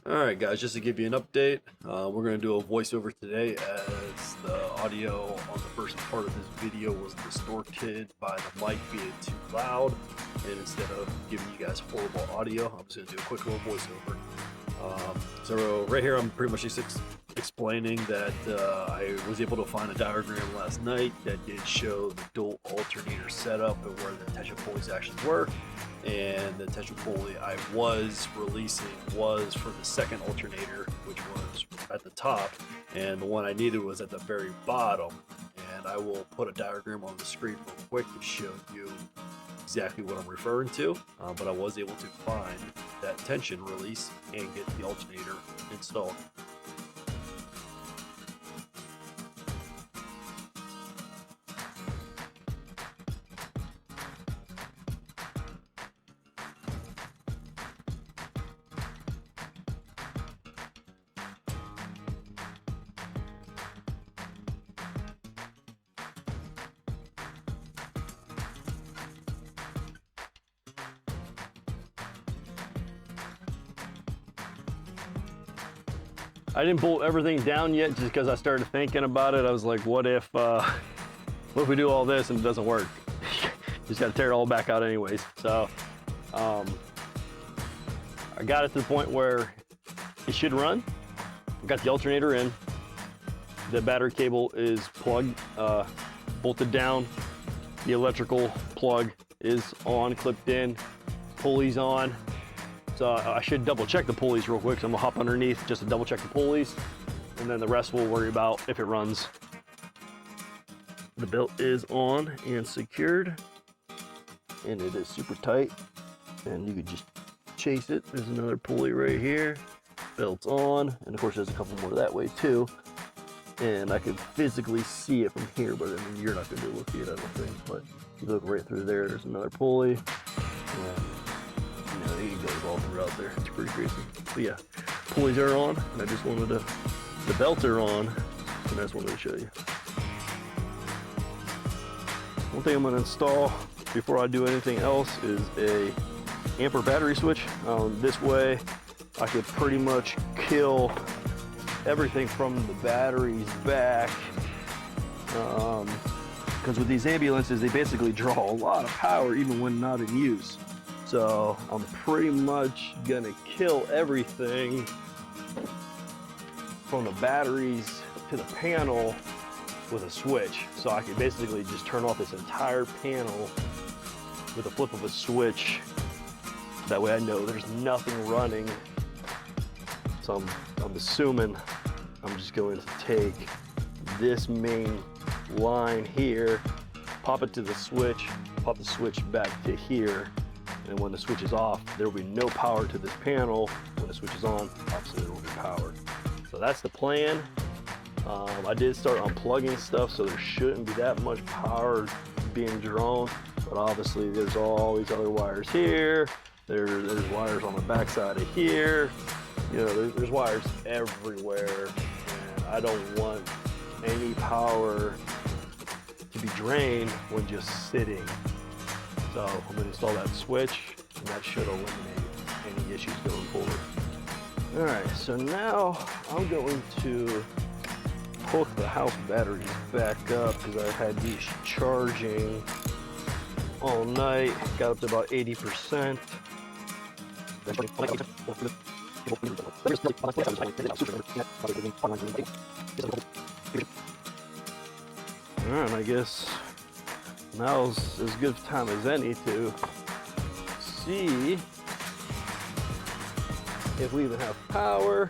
Alright guys, just to give you an update, we're going to do a voiceover today as the audio on the first part of this video was distorted by the mic being too loud, and instead of giving you guys horrible audio, I'm just going to do a quick little voiceover. So right here I'm pretty much just explaining that I was able to find a diagram last night that did show the dual alternator setup and where the tension pulleys actually were. And the tension pulley I was releasing was for the second alternator, which was at the top, and the one I needed was at the very bottom. And I will put a diagram on the screen real quick to show you exactly what I'm referring to, but I was able to find that tension release and get the alternator installed. I didn't bolt everything down yet just because I started thinking about it. I was like, what if we do all this and it doesn't work? Just got to tear it all back out anyways. So I got it to the point where it should run. I got the alternator in. The battery cable is plugged, bolted down. The electrical plug is on, clipped in, pulleys on. So I should double check the pulleys real quick. So I'm gonna hop underneath just to double check the pulleys, and then the rest we'll worry about if it runs. The belt is on and secured, and it is super tight, and you could just chase it. There's another pulley right here. Belt's on, and of course there's a couple more that way too. And I could physically see it from here, but I mean, you're not gonna be able to see it, I don't think. But you look right through there, there's another pulley. And it goes all throughout there. It's pretty crazy. But yeah, pulleys are on, and I just wanted to, the belts are on, and I just wanted to show you. One thing I'm going to install before I do anything else is a amper battery switch. This way I could pretty much kill everything from the batteries back, because with these ambulances they basically draw a lot of power even when not in use. So I'm pretty much gonna kill everything from the batteries to the panel with a switch. So I could basically just turn off this entire panel with a flip of a switch. That way I know there's nothing running. So I'm assuming I'm just going to take this main line here, pop it to the switch, pop the switch back to here. And when the switch is off, there will be no power to this panel. When the switch is on, obviously there will be power. So that's the plan. I did start unplugging stuff, so there shouldn't be that much power being drawn. But obviously there's all these other wires here. There's wires on the backside of here. You know, there's wires everywhere. And I don't want any power to be drained when just sitting. So I'm going to install that switch, and that should eliminate any issues going forward. All right, so now I'm going to hook the house batteries back up because I had these charging all night. Got up to about 80%. All right, I guess now's as good a time as any to see if we even have power.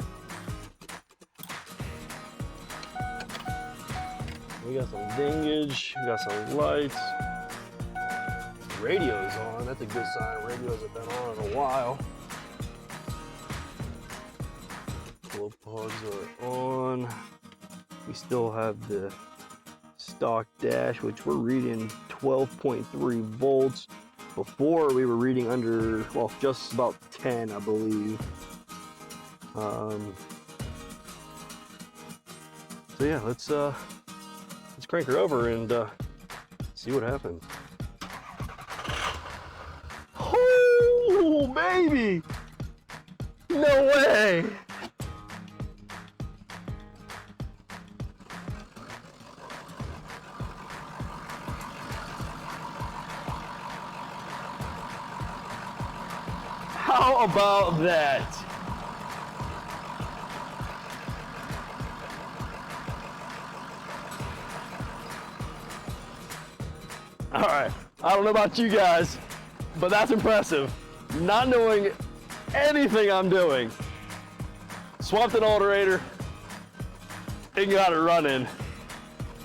We got some dingage, we got some lights. Radio's on, that's a good sign. Radios have been on in a while. Glow plugs are on. We still have the stock dash, which we're reading 12.3 volts. Before we were reading under, well, just about 10, I believe. So yeah, let's crank her over and see what happens. Oh, baby! No way! How about that? All right, I don't know about you guys, but that's impressive. Not knowing anything I'm doing. Swapped an alternator and got it running.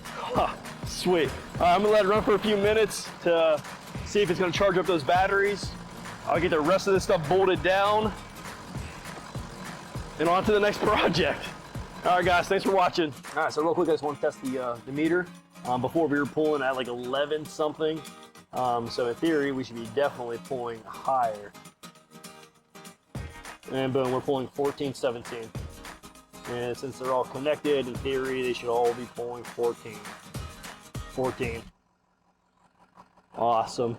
Huh, sweet. All right, I'm gonna let it run for a few minutes to see if it's gonna charge up those batteries. I'll get the rest of this stuff bolted down and on to the next project. All right, guys, thanks for watching. All right, so real quick, I just want to test the meter. Before we were pulling at like 11 something. So in theory, we should be definitely pulling higher. And boom, we're pulling 14, 17. And since they're all connected, in theory, they should all be pulling 14. 14. Awesome.